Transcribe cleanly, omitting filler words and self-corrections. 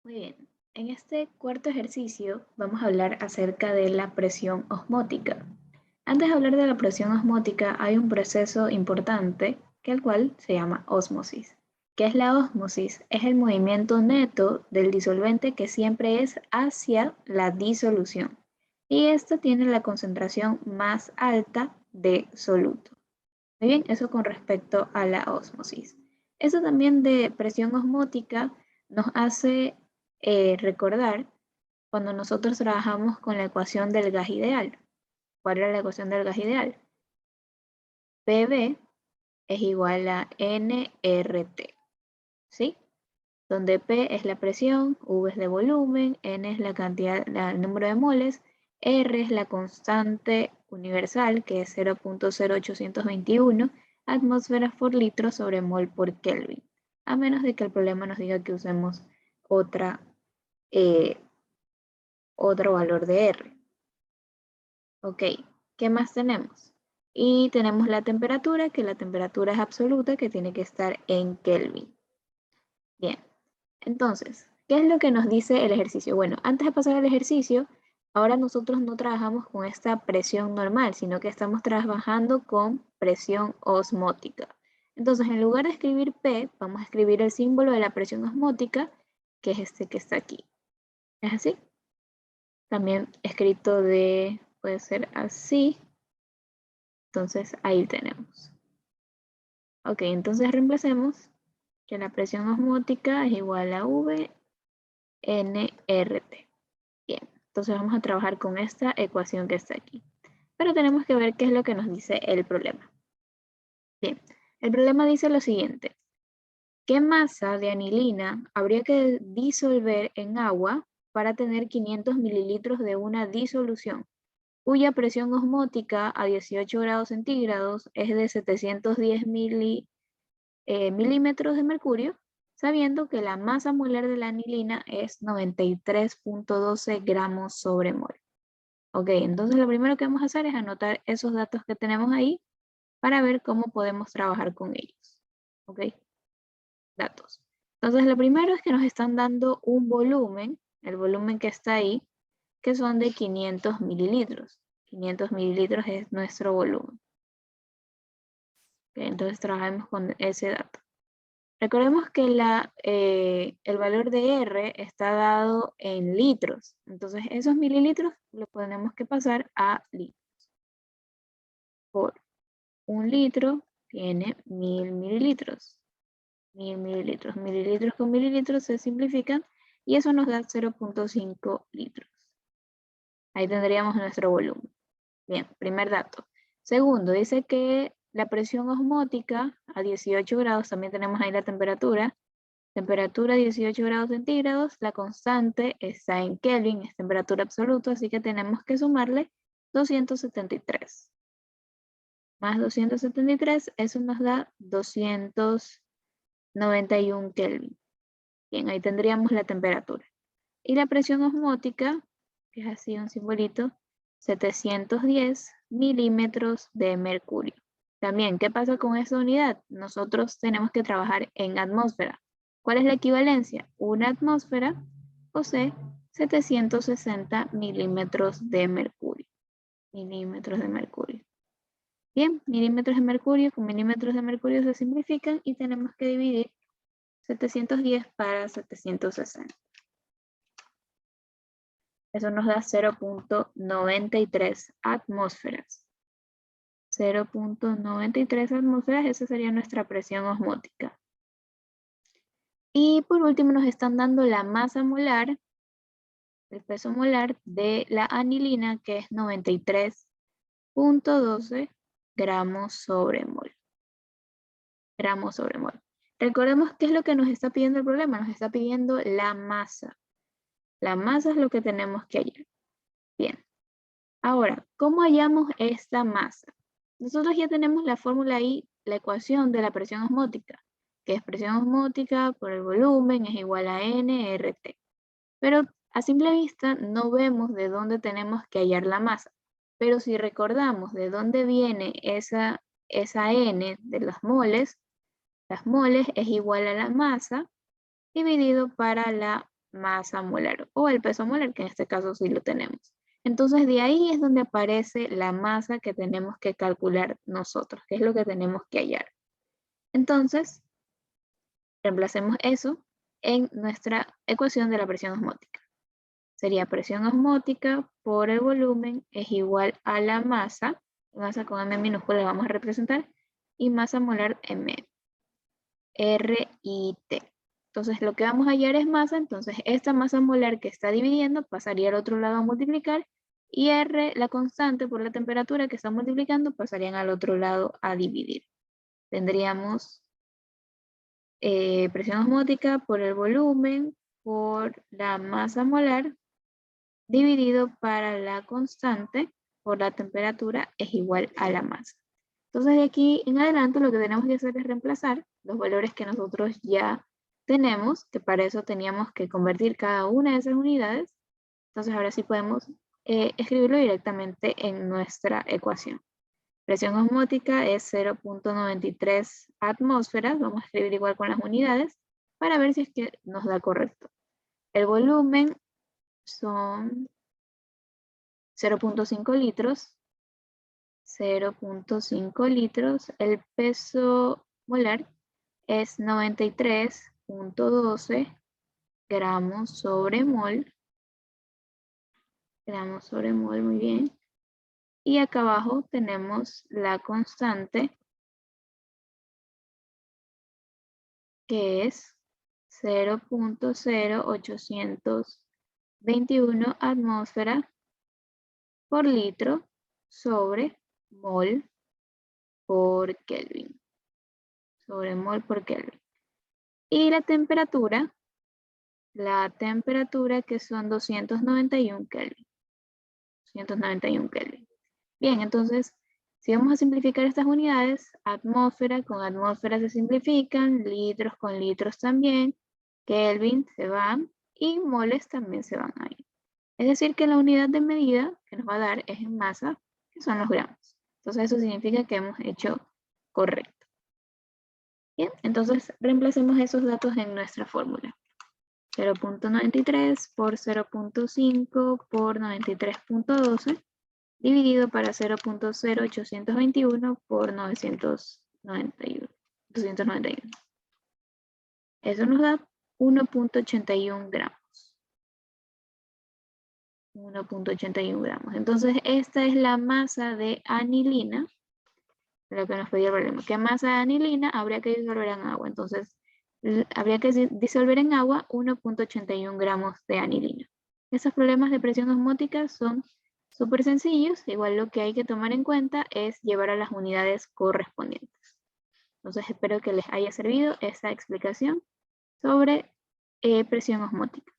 Muy bien. En este cuarto ejercicio vamos a hablar acerca de la presión osmótica. Antes de hablar de la presión osmótica hay un proceso importante que el cual se llama ósmosis. ¿Qué es la ósmosis? Es el movimiento neto del disolvente que siempre es hacia la disolución. Y esta tiene la concentración más alta de soluto. Muy bien, eso con respecto a la ósmosis. Eso también de presión osmótica nos hace recordar cuando nosotros trabajamos con la ecuación del gas ideal. ¿Cuál era la ecuación del gas ideal? PV es igual a nRT, ¿sí? Donde P es la presión, V es de volumen, N es la cantidad, el número de moles, R es la constante universal, que es 0.0821 atmósferas por litro sobre mol por Kelvin, a menos de que el problema nos diga que usemos eh, otro valor de R. Ok, ¿qué más tenemos? Y tenemos la temperatura, que la temperatura es absoluta, que tiene que estar en Kelvin. Bien. Entonces, ¿qué es lo que nos dice el ejercicio? Bueno, antes de pasar al ejercicio, ahora nosotros no trabajamos con esta presión normal, sino que estamos trabajando con presión osmótica. Entonces, en lugar de escribir P, vamos a escribir el símbolo de la presión osmótica, que es este que está aquí. ¿Es así? También escrito puede ser así. Entonces, ahí tenemos. Ok, entonces reemplacemos que la presión osmótica es igual a V nRT. Bien, entonces vamos a trabajar con esta ecuación que está aquí. Pero tenemos que ver qué es lo que nos dice el problema. Bien, el problema dice lo siguiente. ¿Qué masa de anilina habría que disolver en agua para tener 500 mililitros de una disolución, cuya presión osmótica a 18 grados centígrados es de 710 milímetros de mercurio, sabiendo que la masa molar de la anilina es 93.12 gramos sobre mol? Ok, entonces lo primero que vamos a hacer es anotar esos datos que tenemos ahí para ver cómo podemos trabajar con ellos. Ok, datos. Entonces lo primero es que nos están dando un volumen, el volumen que está ahí, que son de 500 mililitros. 500 mililitros es nuestro volumen. Ok, entonces trabajemos con ese dato. Recordemos que el valor de R está dado en litros. Entonces, esos mililitros los tenemos que pasar a litros. Por un litro tiene 1000 mililitros. 1000 mililitros. Mililitros con mililitros se simplifican y eso nos da 0.5 litros. Ahí tendríamos nuestro volumen. Bien, primer dato. Segundo, dice que la presión osmótica a 18 grados, también tenemos ahí la temperatura, 18 grados centígrados, la constante está en Kelvin, es temperatura absoluta, así que tenemos que sumarle 273. Más 273, eso nos da 291 Kelvin. Bien, ahí tendríamos la temperatura. Y la presión osmótica, que es así un simbolito, 710 milímetros de mercurio. También, ¿qué pasa con esa unidad? Nosotros tenemos que trabajar en atmósfera. ¿Cuál es la equivalencia? Una atmósfera posee 760 milímetros de mercurio. Milímetros de mercurio. Bien, milímetros de mercurio con milímetros de mercurio se simplifican y tenemos que dividir 710 para 760. Eso nos da 0.93 atmósferas. 0.93 atmósferas, esa sería nuestra presión osmótica. Y por último nos están dando la masa molar, el peso molar de la anilina, que es 93.12 gramos sobre mol. Gramos sobre mol. Recordemos qué es lo que nos está pidiendo el problema. Nos está pidiendo la masa. La masa es lo que tenemos que hallar. Bien. Ahora, ¿cómo hallamos esta masa? Nosotros ya tenemos la fórmula ahí, la ecuación de la presión osmótica, que es presión osmótica por el volumen es igual a nRT. Pero a simple vista no vemos de dónde tenemos que hallar la masa. Pero si recordamos de dónde viene esa N de las moles es igual a la masa dividido para la masa molar o el peso molar, que en este caso sí lo tenemos. Entonces de ahí es donde aparece la masa que tenemos que calcular nosotros, que es lo que tenemos que hallar. Entonces, reemplacemos eso en nuestra ecuación de la presión osmótica. Sería presión osmótica por el volumen es igual a la masa con M minúscula la vamos a representar, y masa molar M, RIT. Entonces lo que vamos a hallar es masa, entonces esta masa molar que está dividiendo pasaría al otro lado a multiplicar, y R, la constante por la temperatura que está multiplicando, pasarían al otro lado a dividir. Tendríamos presión osmótica por el volumen por la masa molar dividido para la constante por la temperatura es igual a la masa. Entonces de aquí en adelante lo que tenemos que hacer es reemplazar los valores que nosotros ya tenemos, que para eso teníamos que convertir cada una de esas unidades. Entonces ahora sí podemos escribirlo directamente en nuestra ecuación. Presión osmótica es 0.93 atmósferas, vamos a escribir igual con las unidades para ver si es que nos da correcto. El volumen son 0.5 litros, 0.5 litros. El peso molar es 93.12 gramos sobre mol. Gramos sobre mol, muy bien. Y acá abajo tenemos la constante, que es 0.0821 atmósfera por litro sobre mol por Kelvin. Sobre mol por Kelvin. Y la temperatura que son 291 Kelvin. 291 Kelvin. Bien, entonces, si vamos a simplificar estas unidades, atmósfera con atmósfera se simplifican, litros con litros también, Kelvin se van y moles también se van ahí. Es decir, que la unidad de medida que nos va a dar es en masa, que son los gramos. Entonces eso significa que hemos hecho correcto. Bien, entonces reemplacemos esos datos en nuestra fórmula. 0.93 por 0.5 por 93.12 dividido para 0.0821 por 291. Eso nos da 1.81 gramos. 1.81 gramos. Entonces esta es la masa de anilina, lo que nos pedía el problema. ¿Qué masa de anilina habría que disolver en agua? Entonces habría que disolver en agua 1.81 gramos de anilina. Esos problemas de presión osmótica son súper sencillos, igual lo que hay que tomar en cuenta es llevar a las unidades correspondientes. Entonces espero que les haya servido esta explicación sobre presión osmótica.